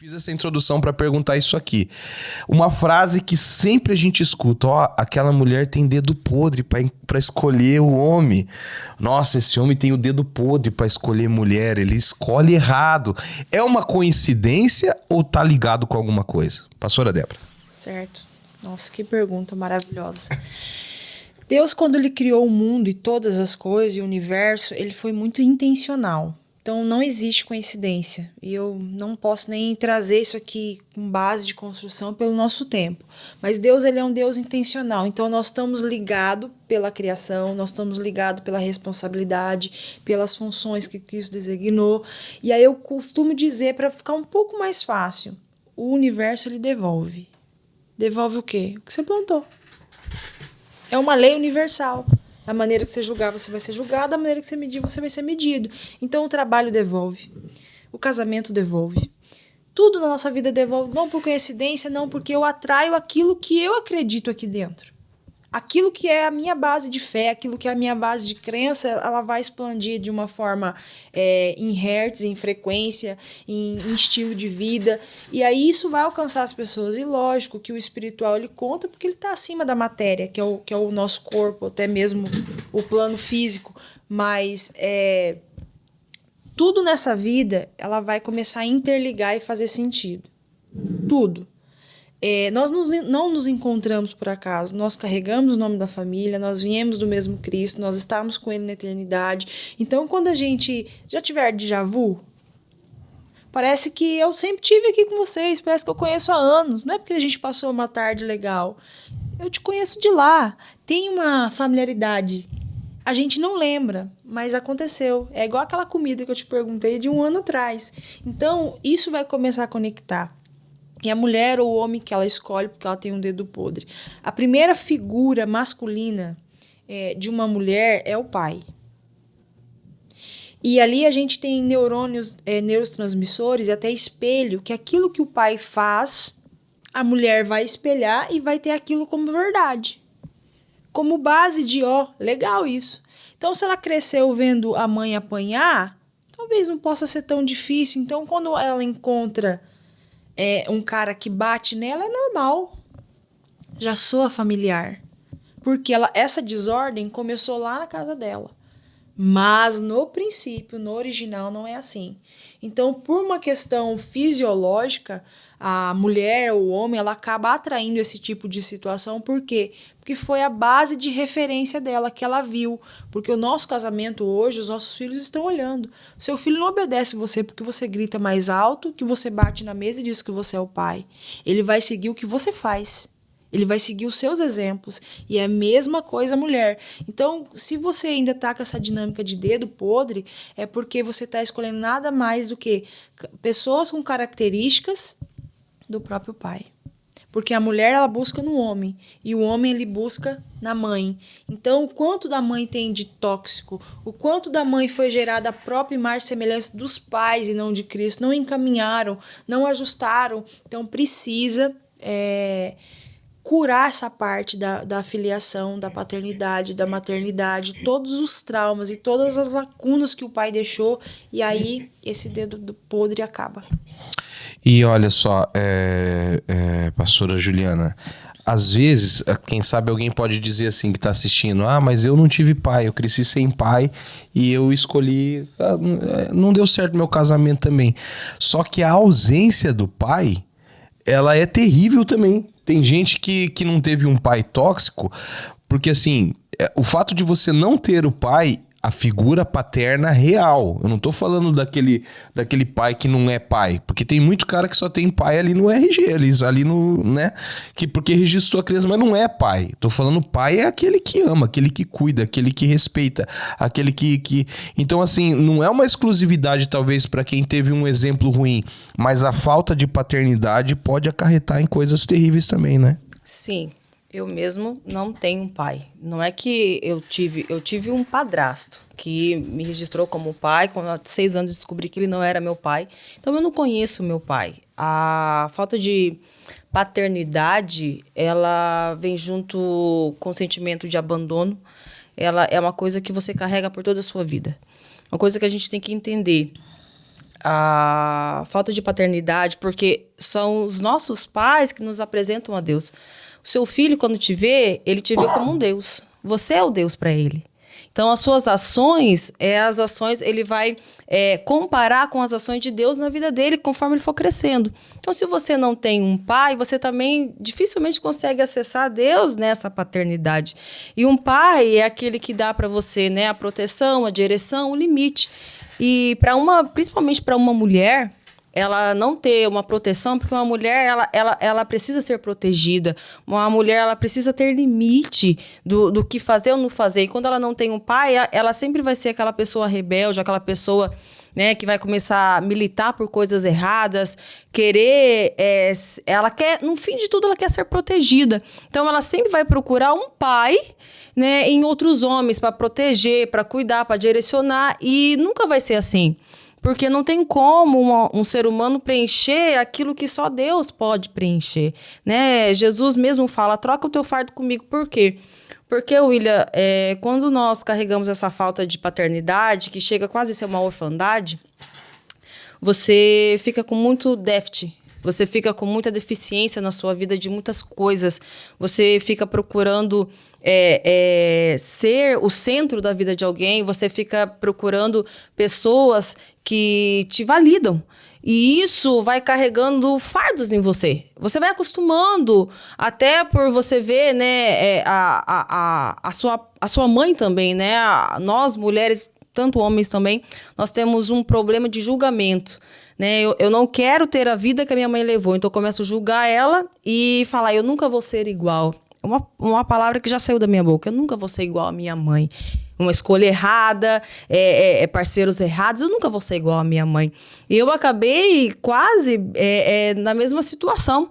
Fiz essa introdução para perguntar isso aqui. Uma frase que sempre a gente escuta: ó, aquela mulher tem dedo podre para escolher o homem. Nossa, esse homem tem o dedo podre para escolher mulher, ele escolhe errado. É uma coincidência ou tá ligado com alguma coisa? Pastora Débora. Certo. Nossa, que pergunta maravilhosa. Deus, quando ele criou o mundo e todas as coisas e o universo, ele foi muito intencional. Então, não existe coincidência. E eu não posso nem trazer isso aqui com base de construção pelo nosso tempo. Mas Deus, ele é um Deus intencional. Então, nós estamos ligados pela criação, nós estamos ligados pela responsabilidade, pelas funções que Cristo designou. E aí eu costumo dizer, para ficar um pouco mais fácil, o universo, ele devolve. Devolve o quê? O que você plantou. É uma lei universal. Da maneira que você julgar, você vai ser julgado. Da maneira que você medir, você vai ser medido. Então, o trabalho devolve. O casamento devolve. Tudo na nossa vida devolve. Não por coincidência, não porque eu atraio aquilo que eu acredito aqui dentro. Aquilo que é a minha base de fé, aquilo que é a minha base de crença, ela vai expandir de uma forma em hertz, em frequência, em estilo de vida. E aí isso vai alcançar as pessoas. E lógico que o espiritual ele conta porque ele está acima da matéria, que é o nosso corpo, até mesmo o plano físico. Mas tudo nessa vida ela vai começar a interligar e fazer sentido. Tudo. Nós não nos encontramos por acaso, nós carregamos o nome da família, nós viemos do mesmo Cristo, nós estamos com Ele na eternidade. Então, quando a gente já tiver déjà vu, parece que eu sempre tive aqui com vocês, parece que eu conheço há anos. Não é porque a gente passou uma tarde legal, eu te conheço de lá. Tem uma familiaridade. A gente não lembra, mas aconteceu. É igual aquela comida que eu te perguntei de um ano atrás. Então, isso vai começar a conectar. E a mulher ou o homem que ela escolhe porque ela tem um dedo podre. A primeira figura masculina de uma mulher é o pai. E ali a gente tem neurônios, neurotransmissores e até espelho, que aquilo que o pai faz, a mulher vai espelhar e vai ter aquilo como verdade. Como base de, legal isso. Então, se ela cresceu vendo a mãe apanhar, talvez não possa ser tão difícil. Então, quando ela encontra um cara que bate nela, é normal. Já soa familiar. Porque essa desordem começou lá na casa dela. Mas no princípio, no original, não é assim. Então, por uma questão fisiológica, a mulher ou o homem, ela acaba atraindo esse tipo de situação. Por quê? Porque foi a base de referência dela que ela viu. Porque o nosso casamento hoje, os nossos filhos estão olhando. Seu filho não obedece você porque você grita mais alto, que você bate na mesa e diz que você é o pai. Ele vai seguir o que você faz. Ele vai seguir os seus exemplos. E é a mesma coisa a mulher. Então, se você ainda está com essa dinâmica de dedo podre, é porque você está escolhendo nada mais do que pessoas com características do próprio pai. Porque a mulher, ela busca no homem. E o homem, ele busca na mãe. Então, o quanto da mãe tem de tóxico, o quanto da mãe foi gerada a própria imagem e semelhança dos pais e não de Cristo, não encaminharam, não ajustaram. Então, precisa curar essa parte da filiação, da paternidade, da maternidade, todos os traumas e todas as lacunas que o pai deixou, e aí esse dedo podre acaba. E olha só, pastora Juliana, às vezes, quem sabe alguém pode dizer assim que está assistindo: mas eu não tive pai, eu cresci sem pai e eu escolhi, não deu certo meu casamento também. Só que a ausência do pai, ela é terrível também. Tem gente que não teve um pai tóxico, porque assim, o fato de você não ter o pai, a figura paterna real. Eu não tô falando daquele pai que não é pai, porque tem muito cara que só tem pai ali no RG, ali no, né, porque registrou a criança, mas não é pai. Tô falando pai é aquele que ama, aquele que cuida, aquele que respeita, aquele que... Então assim, não é uma exclusividade talvez para quem teve um exemplo ruim, mas a falta de paternidade pode acarretar em coisas terríveis também, né? Sim. Eu mesmo não tenho um pai. Não é que eu tive um padrasto que me registrou como pai. Com 6 anos eu descobri que ele não era meu pai. Então eu não conheço meu pai. A falta de paternidade, ela vem junto com o sentimento de abandono. Ela é uma coisa que você carrega por toda a sua vida. Uma coisa que a gente tem que entender. a falta de paternidade, porque são os nossos pais que nos apresentam a Deus. O seu filho, quando te vê, ele te vê como um Deus. Você é o Deus para ele. Então, as suas ações, ele vai comparar com as ações de Deus na vida dele, conforme ele for crescendo. Então, se você não tem um pai, você também dificilmente consegue acessar Deus nessa paternidade. E um pai é aquele que dá para você, né, a proteção, a direção, o limite. E principalmente para uma mulher, ela não ter uma proteção, porque uma mulher, ela precisa ser protegida. Uma mulher, ela precisa ter limite do que fazer ou não fazer. E quando ela não tem um pai, ela sempre vai ser aquela pessoa rebelde, aquela pessoa, né, que vai começar a militar por coisas erradas, ela quer, no fim de tudo, ela quer ser protegida. Então, ela sempre vai procurar um pai, né, em outros homens para proteger, para cuidar, para direcionar, e nunca vai ser assim. Porque não tem como um ser humano preencher aquilo que só Deus pode preencher, né? Jesus mesmo fala, troca o teu fardo comigo. Por quê? Porque, William, quando nós carregamos essa falta de paternidade, que chega quase a ser uma orfandade, você fica com muito déficit. Você fica com muita deficiência na sua vida de muitas coisas. Você fica procurando ser o centro da vida de alguém. Você fica procurando pessoas que te validam. E isso vai carregando fardos em você. Você vai acostumando, até por você ver, né, a sua mãe também, né? Nós, mulheres, tanto homens também, nós temos um problema de julgamento. Né? Eu não quero ter a vida que a minha mãe levou, então eu começo a julgar ela e falar, eu nunca vou ser igual. Uma palavra que já saiu da minha boca, eu nunca vou ser igual à minha mãe. Uma escolha errada, parceiros errados, eu nunca vou ser igual à minha mãe. E eu acabei quase na mesma situação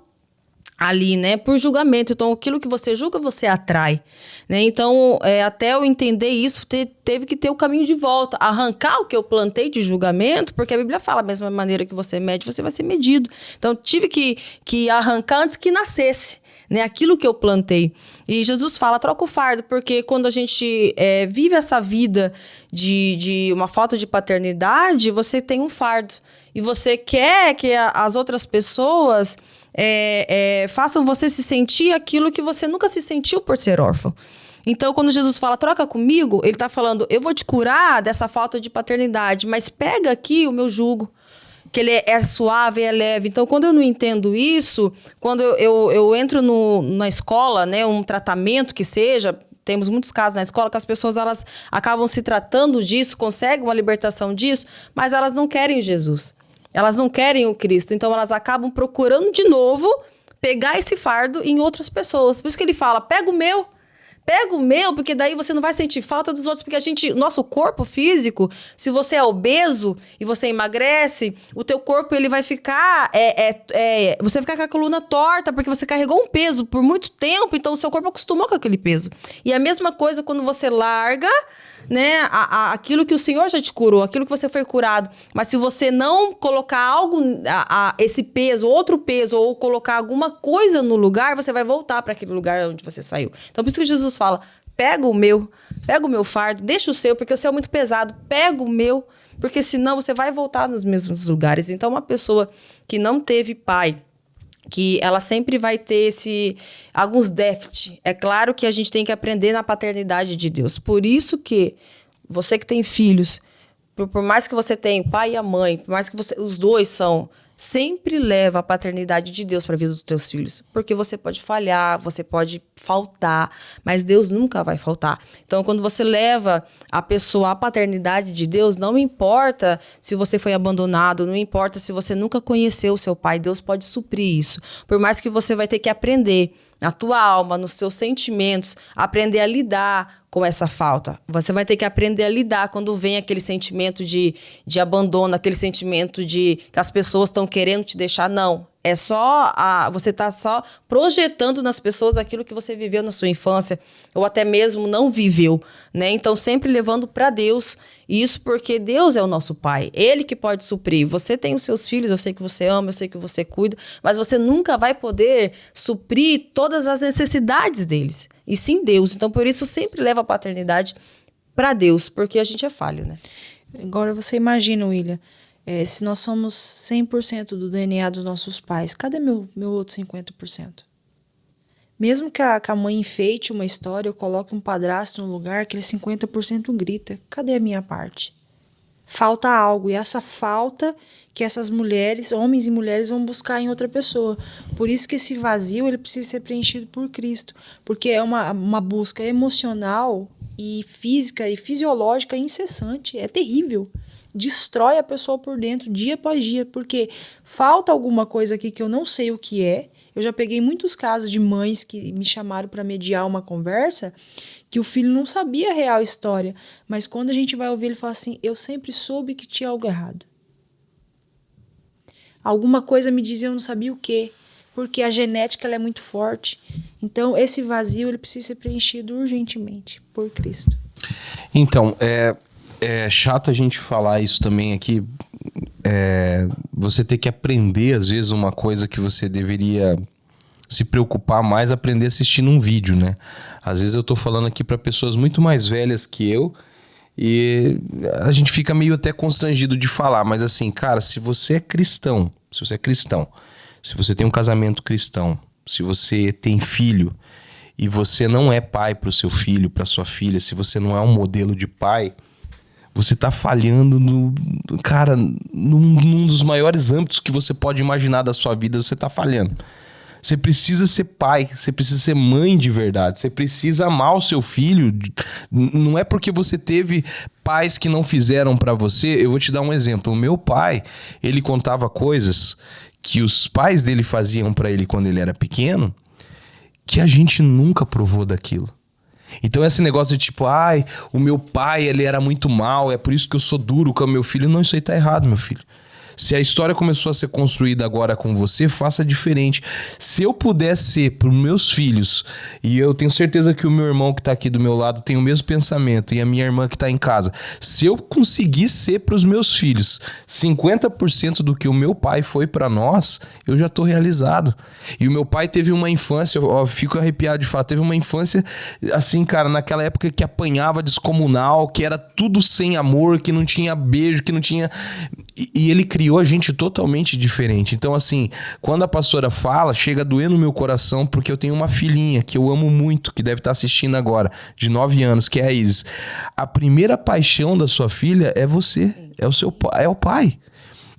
ali, né, por julgamento. Então, aquilo que você julga, você atrai, né? Então, até eu entender isso, teve que ter o caminho de volta, arrancar o que eu plantei de julgamento, porque a Bíblia fala, da mesma maneira que você mede, você vai ser medido. Então, tive que arrancar antes que nascesse, né, aquilo que eu plantei. E Jesus fala, troca o fardo, porque quando a gente vive essa vida de uma falta de paternidade, você tem um fardo. E você quer que as outras pessoas façam você se sentir aquilo que você nunca se sentiu por ser órfão. Então, quando Jesus fala, troca comigo, ele está falando, eu vou te curar dessa falta de paternidade, mas pega aqui o meu jugo, que ele é suave, é leve. Então, quando eu não entendo isso, quando eu entro na escola, né, um tratamento que seja, temos muitos casos na escola que as pessoas elas acabam se tratando disso, conseguem uma libertação disso, mas elas não querem Jesus. Elas não querem o Cristo, então elas acabam procurando de novo pegar esse fardo em outras pessoas. Por isso que ele fala, pega o meu, porque daí você não vai sentir falta dos outros, porque nosso corpo físico, se você é obeso e você emagrece, o teu corpo ele vai ficar, você vai ficar com a coluna torta, porque você carregou um peso por muito tempo, então o seu corpo acostumou com aquele peso. E a mesma coisa quando você larga, né, aquilo que o Senhor já te curou, aquilo que você foi curado, mas se você não colocar algo, esse peso, outro peso, ou colocar alguma coisa no lugar, você vai voltar para aquele lugar onde você saiu. Então, por isso que Jesus fala, pega o meu fardo, deixa o seu, porque o seu é muito pesado, pega o meu, porque senão você vai voltar nos mesmos lugares. Então, uma pessoa que não teve pai, que ela sempre vai ter alguns déficits. É claro que a gente tem que aprender na paternidade de Deus. Por isso que você que tem filhos, por mais que você tenha o pai e a mãe, por mais que os dois sempre leva a paternidade de Deus para a vida dos teus filhos. Porque você pode falhar, você pode faltar, mas Deus nunca vai faltar. Então, quando você leva a pessoa à paternidade de Deus, não importa se você foi abandonado, não importa se você nunca conheceu o seu pai, Deus pode suprir isso. Por mais que você vai ter que aprender na tua alma, nos seus sentimentos, aprender a lidar com essa falta. Você vai ter que aprender a lidar quando vem aquele sentimento de abandono, aquele sentimento de que as pessoas estão querendo te deixar. Não. É só você está só projetando nas pessoas aquilo que você viveu na sua infância ou até mesmo não viveu, né? Então, sempre levando para Deus. Isso porque Deus é o nosso pai. Ele que pode suprir. Você tem os seus filhos, eu sei que você ama, eu sei que você cuida, mas você nunca vai poder suprir todas as necessidades deles. E sim Deus. Então, por isso, sempre leva a paternidade para Deus, porque a gente é falho, né? Agora você imagina, William, Se nós somos 100% do DNA dos nossos pais, cadê meu outro 50%? Mesmo que a mãe enfeite uma história, eu coloque um padrasto no lugar, aquele 50% grita. Cadê a minha parte? Falta algo. E essa falta que essas mulheres, homens e mulheres, vão buscar em outra pessoa. Por isso que esse vazio ele precisa ser preenchido por Cristo. Porque é uma busca emocional e física e fisiológica incessante. É terrível. Destrói a pessoa por dentro, dia após dia. Porque falta alguma coisa aqui que eu não sei o que é. Eu já peguei muitos casos de mães que me chamaram para mediar uma conversa que o filho não sabia a real história, mas quando a gente vai ouvir ele falar assim, eu sempre soube que tinha algo errado. Alguma coisa me dizia, eu não sabia o quê, porque a genética ela é muito forte. Então esse vazio ele precisa ser preenchido urgentemente por Cristo. Então, é chato a gente falar isso também aqui. Você ter que aprender, às vezes, uma coisa que você deveria se preocupar mais, aprender assistindo um vídeo, né? Às vezes eu tô falando aqui para pessoas muito mais velhas que eu e a gente fica meio até constrangido de falar, mas assim, cara, se você é cristão, se você tem um casamento cristão, se você tem filho e você não é pai pro seu filho, pra sua filha, se você não é um modelo de pai, você tá falhando num dos maiores âmbitos que você pode imaginar da sua vida, você tá falhando. Você precisa ser pai, você precisa ser mãe de verdade, você precisa amar o seu filho. Não é porque você teve pais que não fizeram pra você. Eu vou te dar um exemplo. O meu pai, ele contava coisas que os pais dele faziam pra ele quando ele era pequeno, que a gente nunca provou daquilo. Então esse negócio de tipo, o meu pai, ele era muito mal, é por isso que eu sou duro com o meu filho. Não, isso aí tá errado, meu filho. Se a história começou a ser construída agora com você, faça diferente. Se eu puder ser para os meus filhos, e eu tenho certeza que o meu irmão que tá aqui do meu lado tem o mesmo pensamento, e a minha irmã que tá em casa, se eu conseguir ser para os meus filhos 50% do que o meu pai foi para nós, eu já tô realizado. E o meu pai teve uma infância, eu fico arrepiado de falar, teve uma infância assim, cara, naquela época que apanhava descomunal, que era tudo sem amor, que não tinha beijo, que não tinha... E ele criou a gente totalmente diferente. Então, assim, quando a pastora fala, chega a doer no meu coração, porque eu tenho uma filhinha que eu amo muito, que deve estar assistindo agora, de 9 anos, que é a Isis. A primeira paixão da sua filha é você, é o seu pai, é o pai.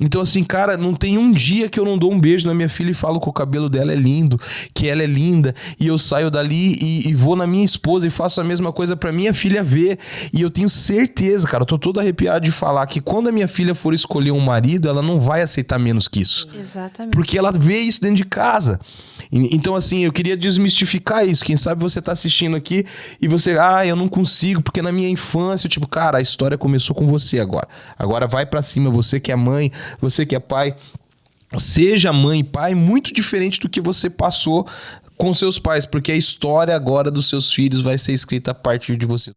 Então, assim, cara, não tem um dia que eu não dou um beijo na minha filha e falo que o cabelo dela é lindo, que ela é linda, e eu saio dali e vou na minha esposa e faço a mesma coisa pra minha filha ver. E eu tenho certeza, cara, eu tô todo arrepiado de falar que quando a minha filha for escolher um marido, ela não vai aceitar menos que isso. Exatamente. Porque ela vê isso dentro de casa. Então, assim, eu queria desmistificar isso. Quem sabe você tá assistindo aqui e você, eu não consigo, porque na minha infância, tipo, cara, a história começou com você agora. Agora vai pra cima, você que é mãe, você que é pai, seja mãe e pai muito diferente do que você passou com seus pais, porque a história agora dos seus filhos vai ser escrita a partir de você.